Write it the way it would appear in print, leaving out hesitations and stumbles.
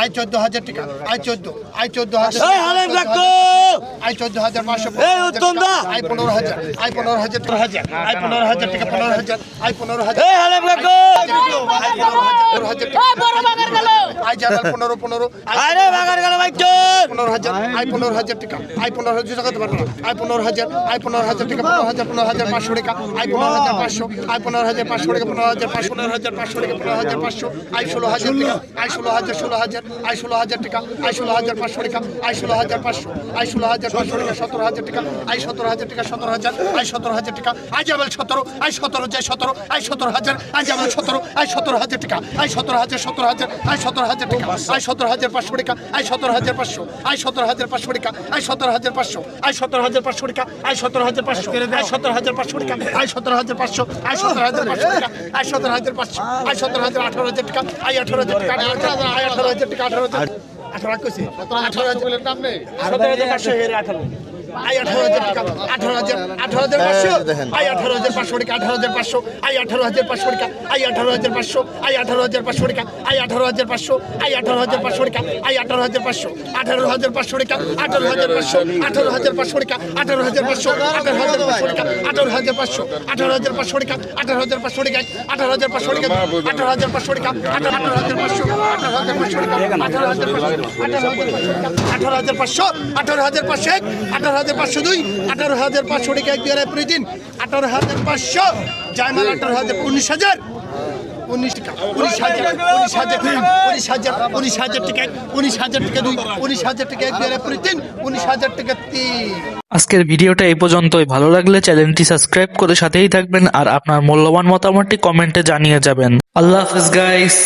I 14,000 টাকা I 14 I 14,000 এই হালেম রাখো আই 14,500 এই উত্তম দা আই 15,000 আই 15,000 আই 15,000 টাকা 15,000 আই 15,000 এই হালেম রাখো আই জামাল 15 আরে বাগার গেল ভাই চোর 15,000 আই 15,000 টাকা আই 15,000 টাকা দেবো আই 15,000 আই 15,000 টাকা 15,500 টাকা আই 15,500 আই 15,500 টাকা 15,500 টাকা 15,500 আই 16,000 টাকা আই 16,000 আই 16,000 টাকা আই 16,500 টাকা আই 16,500 আই 16,500 টাকা 17,000 টাকা আই 17,000 টাকা 17,000 আই 17,000 টাকা আই জামাল 17 আই 17 যাই 17 আই 17,000 আই জামাল 17 আই 17,000 টাকা আই 17,000 আই 17,000 টাকা আই 17,500 টাকা আই 17,500 আই 17,500 টাকা আই 17,500 আই 17,500 টাকা আই 17,500 আই 17,500 টাকা আই 17,500 আই 17,500 টাকা আই 17,500 আই 18,000 টাকা আই 18,000 টাকা আই 18,000 টাকা 18,000 কইছি 18,000 বলেন নাম নেই 17,500 এর 18 আই 18,000 টাকা 18,500 আই 18,500 টাকা 18,500 আই 18,500 টাকা আই 18,500 আই 18,500 টাকা আই 18,500 আই 18,500 টাকা আই 18,500 18,500 টাকা 18,500 18,500 টাকা 18,500 18,500 টাকা 18,500 18,500 টাকা 18,500 টাকা 18,500 টাকা 18,500 টাকা 18,500 18,500 18,500 টাকা এক দিয়ে প্রতিদিন 18,500 জায়মাল 18,000 19,000 19 টাকা 19,000 টাকা 19,000 টাকা 19,000 টাকা 19,000 টাকা এক দিয়ে প্রতিদিন 19,000 টাকা 3 আজকের ভিডিওটা এই পর্যন্তই। ভালো লাগলে চ্যানেলটি সাবস্ক্রাইব করে সাথেই থাকবেন আর আপনার মূল্যবান মতামতটি কমেন্টে জানিয়ে যাবেন। আল্লাহ হাফেজ গাইস।